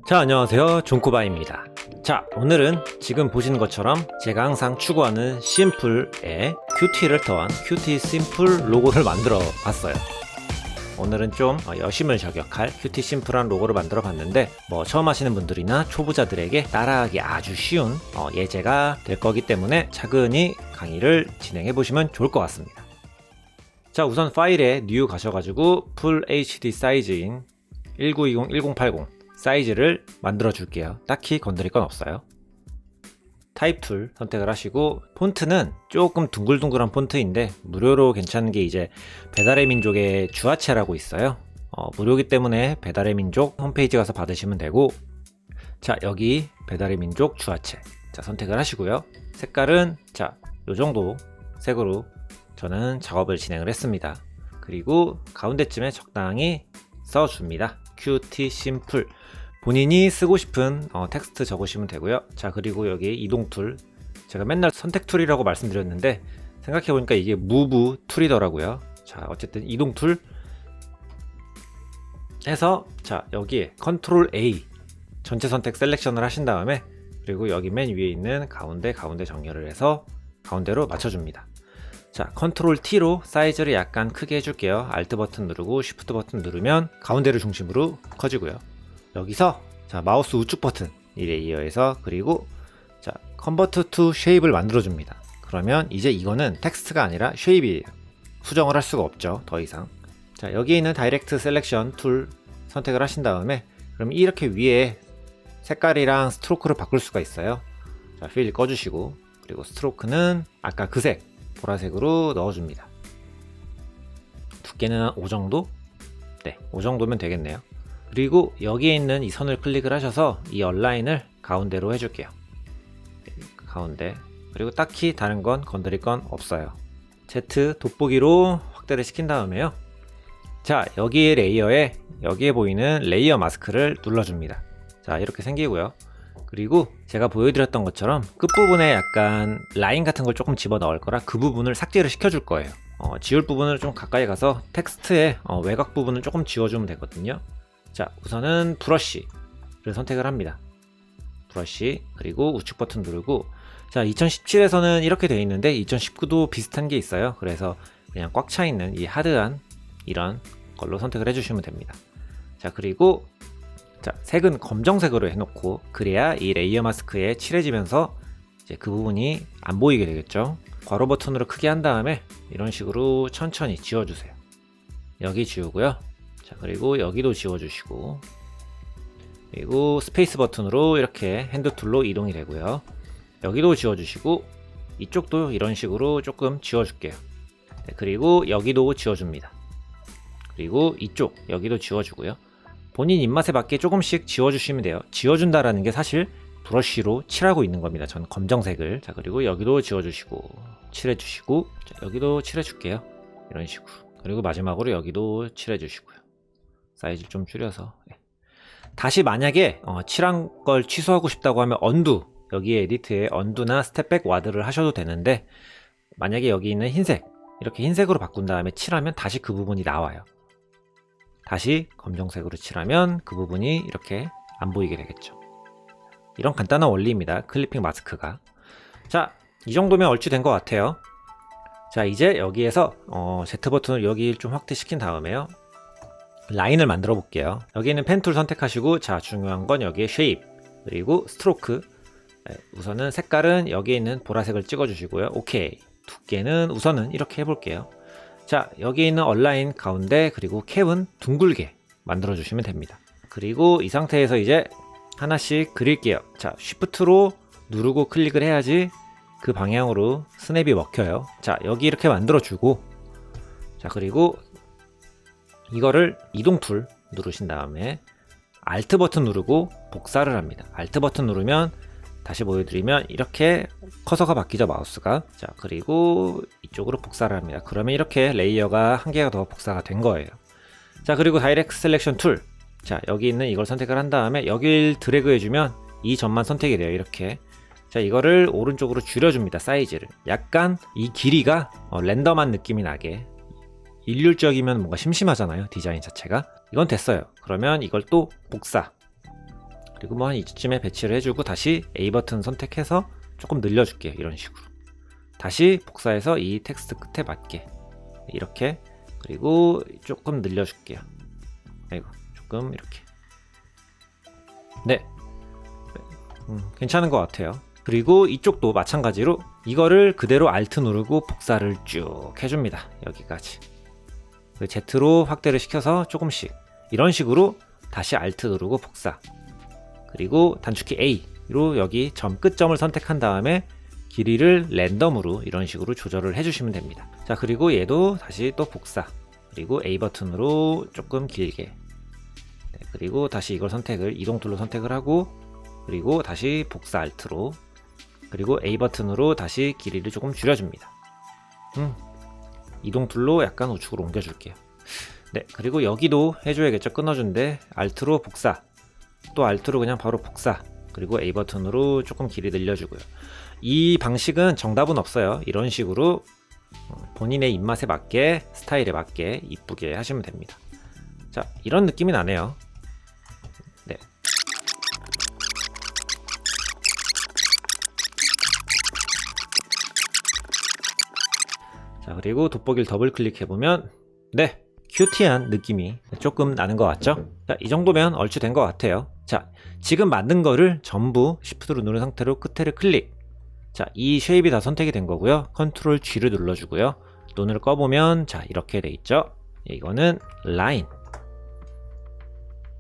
자, 안녕하세요. 존코바입니다. 자, 오늘은 지금 보시는 것처럼 제가 항상 추구하는 심플의 큐티를 더한 큐티 심플 로고를 만들어 봤어요. 오늘은 좀 여심을 저격할 큐티 심플한 로고를 만들어 봤는데 처음 하시는 분들이나 초보자들에게 따라하기 아주 쉬운 예제가 될 거기 때문에 차근히 강의를 진행해 보시면 좋을 것 같습니다. 자, 우선 파일에 뉴 가셔가지고 풀 HD 사이즈인 1920-1080 사이즈를 만들어 줄게요. 딱히 건드릴 건 없어요. 타입 툴 선택을 하시고 폰트는 조금 둥글둥글한 폰트인데 무료로 괜찮은 게 이제 배달의 민족의 주화체라고 있어요. 무료기 때문에 배달의 민족 홈페이지 가서 받으시면 되고, 자, 여기 배달의 민족 주화체 자 선택을 하시고요. 색깔은 자 요정도 색으로 저는 작업을 진행을 했습니다. 그리고 가운데쯤에 적당히 써줍니다. 큐티 심플 본인이 쓰고 싶은 텍스트 적으시면 되고요. 자, 그리고 여기 이동 툴, 제가 맨날 선택 툴이라고 말씀드렸는데 생각해보니까 이게 무브 툴이더라고요. 자, 어쨌든 이동 툴 해서 자 여기에 컨트롤 A 전체 선택 셀렉션을 하신 다음에, 그리고 여기 맨 위에 있는 가운데 정렬을 해서 가운데로 맞춰줍니다. 자, 컨트롤 T로 사이즈를 약간 크게 해줄게요. Alt 버튼 누르고 Shift 버튼 누르면 가운데를 중심으로 커지고요. 여기서 자 마우스 우측 버튼 이 레이어에서, 그리고 자 컨버트 투 쉐입을 만들어 줍니다. 그러면 이제 이거는 텍스트가 아니라 쉐입이에요. 수정을 할 수가 없죠, 더 이상. 자, 여기에 있는 다이렉트 셀렉션 툴 선택을 하신 다음에, 그럼 이렇게 위에 색깔이랑 스트로크를 바꿀 수가 있어요. 자, 필 꺼주시고, 그리고 스트로크는 아까 그 색 보라색으로 넣어줍니다. 두께는 5 정도? 네, 5 정도면 되겠네요. 그리고 여기에 있는 이 선을 클릭을 하셔서 이 얼라인을 가운데로 해줄게요. 가운데. 그리고 딱히 다른 건 건드릴 건 없어요. Z 돋보기로 확대를 시킨 다음에요. 자, 여기 레이어에 여기에 보이는 레이어 마스크를 눌러줍니다. 자, 이렇게 생기고요. 그리고 제가 보여드렸던 것처럼 끝부분에 약간 라인 같은 걸 조금 집어넣을 거라 그 부분을 삭제를 시켜줄 거예요. 지울 부분을 좀 가까이 가서 텍스트의 외곽 부분을 조금 지워주면 되거든요. 자, 우선은 브러쉬를 선택을 합니다. 브러쉬, 그리고 우측 버튼 누르고, 자, 2017에서는 이렇게 되어 있는데 2019도 비슷한 게 있어요. 그래서 그냥 꽉 차 있는 이 하드한 이런 걸로 선택을 해주시면 됩니다. 자, 그리고 자, 색은 검정색으로 해놓고, 그래야 이 레이어 마스크에 칠해지면서 이제 그 부분이 안 보이게 되겠죠. 괄호 버튼으로 크게 한 다음에 이런 식으로 천천히 지워주세요. 여기 지우고요. 자, 그리고 여기도 지워주시고, 그리고 스페이스 버튼으로 이렇게 핸드 툴로 이동이 되고요. 여기도 지워주시고, 이쪽도 이런 식으로 조금 지워줄게요. 네, 그리고 여기도 지워줍니다. 그리고 이쪽 여기도 지워주고요. 본인 입맛에 맞게 조금씩 지워주시면 돼요. 지워준다라는 게 사실 브러쉬로 칠하고 있는 겁니다. 전 검정색을. 자, 그리고 여기도 지워주시고, 칠해주시고, 자, 여기도 칠해줄게요. 이런 식으로. 그리고 마지막으로 여기도 칠해주시고요. 사이즈를 좀 줄여서. 네. 다시 만약에 칠한 걸 취소하고 싶다고 하면 언두, 여기에 에디트에 언두나 스텝백 와드를 하셔도 되는데, 만약에 여기 있는 흰색, 이렇게 흰색으로 바꾼 다음에 칠하면 다시 그 부분이 나와요. 다시 검정색으로 칠하면 그 부분이 이렇게 안 보이게 되겠죠. 이런 간단한 원리입니다. 클리핑 마스크가. 자, 이 정도면 얼추 된 것 같아요. 자, 이제 여기에서 Z 버튼을 여기 좀 확대시킨 다음에요. 라인을 만들어 볼게요. 여기는 펜 툴 선택하시고, 자, 중요한 건 여기에 쉐입, 그리고 스트로크. 네, 우선은 색깔은 여기에 있는 보라색을 찍어 주시고요. 오케이. 두께는 우선은 이렇게 해볼게요. 자, 여기 있는 얼라인 가운데, 그리고 캡은 둥글게 만들어 주시면 됩니다. 그리고 이 상태에서 이제 하나씩 그릴게요. 자, 쉬프트로 누르고 클릭을 해야지 그 방향으로 스냅이 먹혀요. 자, 여기 이렇게 만들어 주고, 자, 그리고 이거를 이동 툴 누르신 다음에 Alt 버튼 누르고 복사를 합니다. Alt 버튼 누르면 다시 보여드리면 이렇게 커서가 바뀌죠, 마우스가. 자, 그리고 이쪽으로 복사를 합니다. 그러면 이렇게 레이어가 한 개가 더 복사가 된 거예요. 자, 그리고 다이렉트 셀렉션 툴. 자, 여기 있는 이걸 선택을 한 다음에 여길 드래그 해주면 이 점만 선택이 돼요, 이렇게. 자, 이거를 오른쪽으로 줄여줍니다, 사이즈를. 약간 이 길이가 랜덤한 느낌이 나게. 일률적이면 뭔가 심심하잖아요, 디자인 자체가. 이건 됐어요. 그러면 이걸 또 복사, 그리고 뭐 한 이쯤에 배치를 해주고 다시 A 버튼 선택해서 조금 늘려줄게요. 이런 식으로. 다시 복사해서 이 텍스트 끝에 맞게 이렇게, 그리고 조금 늘려줄게요. 아이고, 조금 이렇게. 네, 괜찮은 것 같아요. 그리고 이쪽도 마찬가지로 이거를 그대로 Alt 누르고 복사를 쭉 해줍니다. 여기까지. 그 Z로 확대를 시켜서 조금씩 이런 식으로 다시 Alt 누르고 복사, 그리고 단축키 A로 여기 점 끝점을 선택한 다음에 길이를 랜덤으로 이런 식으로 조절을 해주시면 됩니다. 자, 그리고 얘도 다시 또 복사, 그리고 A 버튼으로 조금 길게, 네, 그리고 다시 이걸 선택을 이동 툴로 선택을 하고, 그리고 다시 복사 Alt로, 그리고 A 버튼으로 다시 길이를 조금 줄여줍니다. 이동 툴로 약간 우측으로 옮겨줄게요. 네, 그리고 여기도 해줘야겠죠. 끊어준데 Alt로 복사, 또 Alt로 그냥 바로 복사, 그리고 A 버튼으로 조금 길이 늘려주고요. 이 방식은 정답은 없어요. 이런 식으로 본인의 입맛에 맞게, 스타일에 맞게 이쁘게 하시면 됩니다. 자, 이런 느낌이 나네요. 네. 자, 그리고 돋보기를 더블 클릭해보면, 네, 큐티한 느낌이 조금 나는 것 같죠? 자, 이 정도면 얼추 된 것 같아요. 자, 지금 만든 거를 전부 Shift로 누른 상태로 끝에를 클릭. 자, 이 쉐입이 다 선택이 된 거고요. 컨트롤 G를 눌러주고요. 눈을 꺼보면, 자, 이렇게 돼 있죠? 이거는 라인.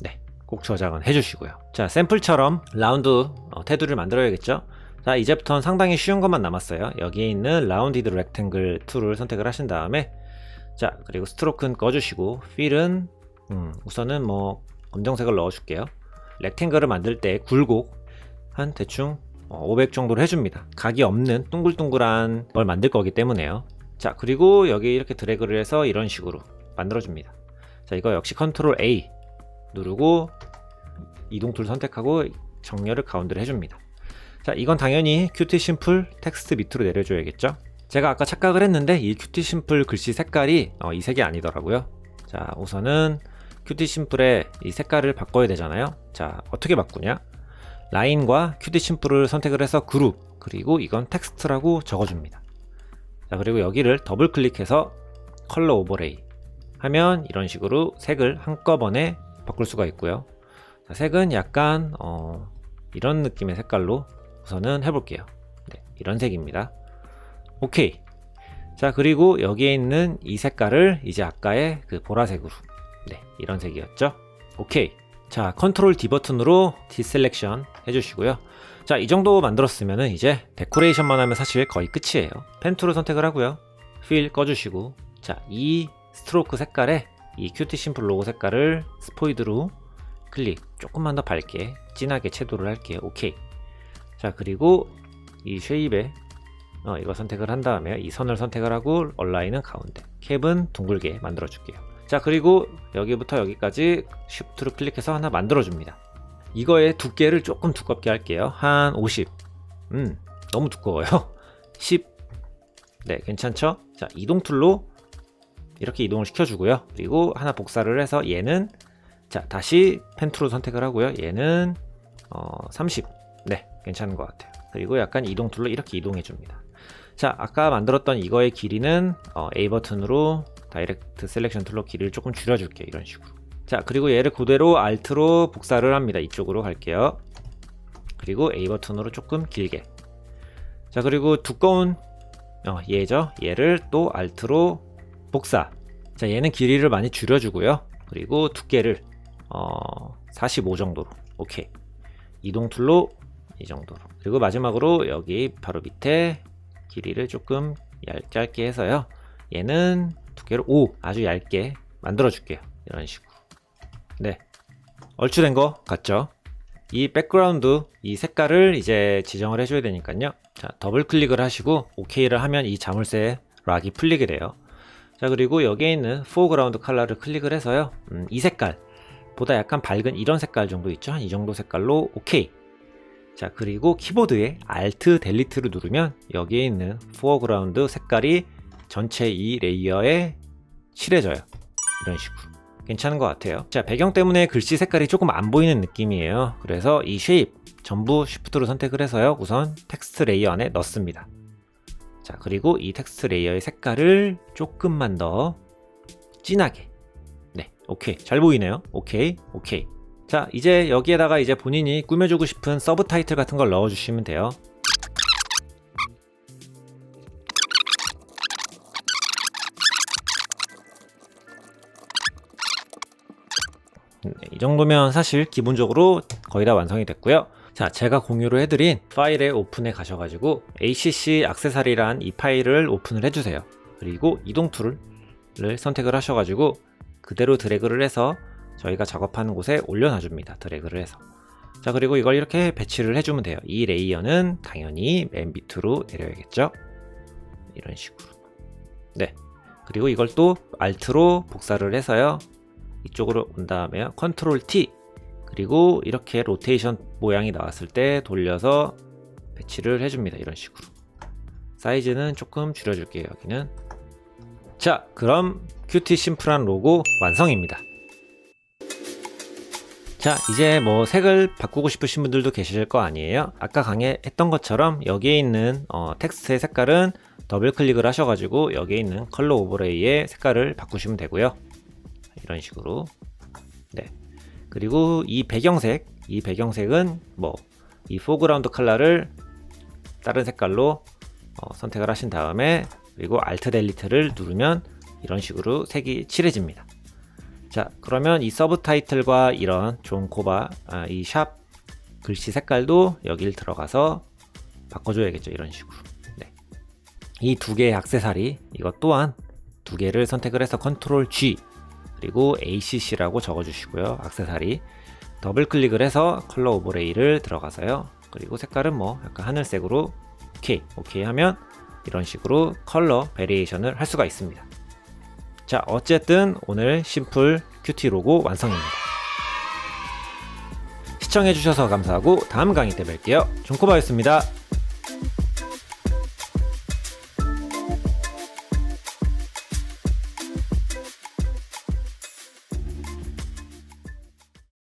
네, 꼭 저장은 해주시고요. 자, 샘플처럼 라운드 테두리를 만들어야겠죠? 자, 이제부터는 상당히 쉬운 것만 남았어요. 여기에 있는 라운디드 렉탱글 툴을 선택을 하신 다음에, 자, 그리고 스트로크는 꺼주시고, 필은 우선은 뭐 검정색을 넣어줄게요. 렉탱글을 만들 때 굴곡 한 대충 500 정도로 해줍니다. 각이 없는 둥글둥글한 걸 만들 거기 때문에요. 자, 그리고 여기 이렇게 드래그를 해서 이런 식으로 만들어줍니다. 자, 이거 역시 컨트롤 A 누르고 이동 툴 선택하고 정렬을 가운데로 해줍니다. 자, 이건 당연히 큐티 심플 텍스트 밑으로 내려줘야겠죠. 제가 아까 착각을 했는데 이 큐티 심플 글씨 색깔이 이 색이 아니더라고요. 자, 우선은 큐티 심플의 이 색깔을 바꿔야 되잖아요. 자, 어떻게 바꾸냐? 라인과 큐티 심플을 선택을 해서 그룹, 그리고 이건 텍스트라고 적어줍니다. 자, 그리고 여기를 더블 클릭해서 컬러 오버레이 하면 이런 식으로 색을 한꺼번에 바꿀 수가 있고요. 자, 색은 약간 이런 느낌의 색깔로 우선은 해볼게요. 네, 이런 색입니다. 오케이. 자, 그리고 여기에 있는 이 색깔을 이제 아까의 그 보라색으로, 네, 이런 색이었죠. 오케이. 자, 컨트롤 D 버튼으로 디셀렉션 해주시고요. 자, 이 정도 만들었으면은 이제 데코레이션만 하면 사실 거의 끝이에요. 펜 툴을 선택을 하고요. 필 꺼주시고, 자, 이 스트로크 색깔에 이 큐티 심플 로고 색깔을 스포이드로 클릭, 조금만 더 밝게 진하게 채도를 할게요. 오케이. 자, 그리고 이 쉐입에 이거 선택을 한 다음에 이 선을 선택을 하고 얼라인은 가운데, 캡은 둥글게 만들어 줄게요. 자, 그리고 여기부터 여기까지 Shift로 클릭해서 하나 만들어 줍니다. 이거의 두께를 조금 두껍게 할게요. 한 50. 너무 두꺼워요. 10. 네, 괜찮죠? 자, 이동 툴로 이렇게 이동을 시켜주고요. 그리고 하나 복사를 해서 얘는, 자, 다시 펜 툴로 선택을 하고요. 얘는 30. 네, 괜찮은 것 같아요. 그리고 약간 이동 툴로 이렇게 이동해 줍니다. 자, 아까 만들었던 이거의 길이는 A 버튼으로 다이렉트 셀렉션 툴로 길이를 조금 줄여줄게요. 이런 식으로. 자, 그리고 얘를 그대로 Alt로 복사를 합니다. 이쪽으로 갈게요. 그리고 A 버튼으로 조금 길게. 자, 그리고 두꺼운 얘죠. 얘를 또 Alt로 복사. 자, 얘는 길이를 많이 줄여주고요. 그리고 두께를 45 정도로. 오케이. 이동 툴로 이 정도로. 그리고 마지막으로 여기 바로 밑에 길이를 조금 짧게 해서요. 얘는 두께를 5, 아주 얇게 만들어 줄게요. 이런 식으로. 네, 얼추 된 거 같죠? 이 백그라운드, 이 색깔을 이제 지정을 해줘야 되니까요. 자, 더블 클릭을 하시고 OK를 하면 이 자물쇠 락이 풀리게 돼요. 자, 그리고 여기에 있는 포어그라운드 컬러를 클릭을 해서요. 이 색깔 보다 약간 밝은 이런 색깔 정도 있죠? 한 이 정도 색깔로 OK. 자, 그리고 키보드에 Alt 델리트를 누르면 여기에 있는 포어그라운드 색깔이 전체 이 레이어에 칠해져요. 이런 식으로. 괜찮은 것 같아요. 자, 배경 때문에 글씨 색깔이 조금 안 보이는 느낌이에요. 그래서 이 쉐입 전부 쉬프트로 선택을 해서요, 우선 텍스트 레이어 안에 넣습니다. 자, 그리고 이 텍스트 레이어의 색깔을 조금만 더 진하게. 네, 오케이. 잘 보이네요. 오케이. 자, 이제 여기에다가 이제 본인이 꾸며주고 싶은 서브 타이틀 같은 걸 넣어주시면 돼요. 네, 이 정도면 사실 기본적으로 거의 다 완성이 됐고요. 자, 제가 공유를 해드린 파일에 오픈에 가셔가지고 ACC 액세서리란 이 파일을 오픈을 해주세요. 그리고 이동 툴을 선택을 하셔가지고 그대로 드래그를 해서 저희가 작업하는 곳에 올려놔줍니다. 드래그를 해서. 자, 그리고 이걸 이렇게 배치를 해주면 돼요. 이 레이어는 당연히 맨 밑으로 내려야겠죠. 이런 식으로. 네. 그리고 이걸 또 Alt로 복사를 해서요, 이쪽으로 온 다음에 컨트롤 T, 그리고 이렇게 로테이션 모양이 나왔을 때 돌려서 배치를 해줍니다. 이런 식으로. 사이즈는 조금 줄여줄게요. 여기는. 자, 그럼 큐티 심플한 로고 완성입니다. 자, 이제 뭐 색을 바꾸고 싶으신 분들도 계실 거 아니에요. 아까 강의했던 것처럼 여기에 있는 텍스트의 색깔은 더블 클릭을 하셔가지고 여기에 있는 컬러 오버레이의 색깔을 바꾸시면 되고요. 이런 식으로. 네. 그리고 이 배경색은 뭐 이 포그라운드 컬러를 다른 색깔로 선택을 하신 다음에, 그리고 Alt 델리트를 누르면 이런 식으로 색이 칠해집니다. 자, 그러면 이 서브 타이틀과 이런 존 코바 이 샵 글씨 색깔도 여길 들어가서 바꿔줘야겠죠. 이런 식으로. 네. 이 두 개의 액세서리, 이것 또한 두 개를 선택을 해서 컨트롤 G, 그리고 ACC라고 적어주시고요. 액세서리 더블 클릭을 해서 컬러 오버레이를 들어가서요. 그리고 색깔은 뭐 약간 하늘색으로 오케이 하면 이런 식으로 컬러 베리에이션을 할 수가 있습니다. 자, 어쨌든 오늘 심플 큐티 로고 완성입니다. 시청해주셔서 감사하고 다음 강의 때 뵐게요. 존코바였습니다.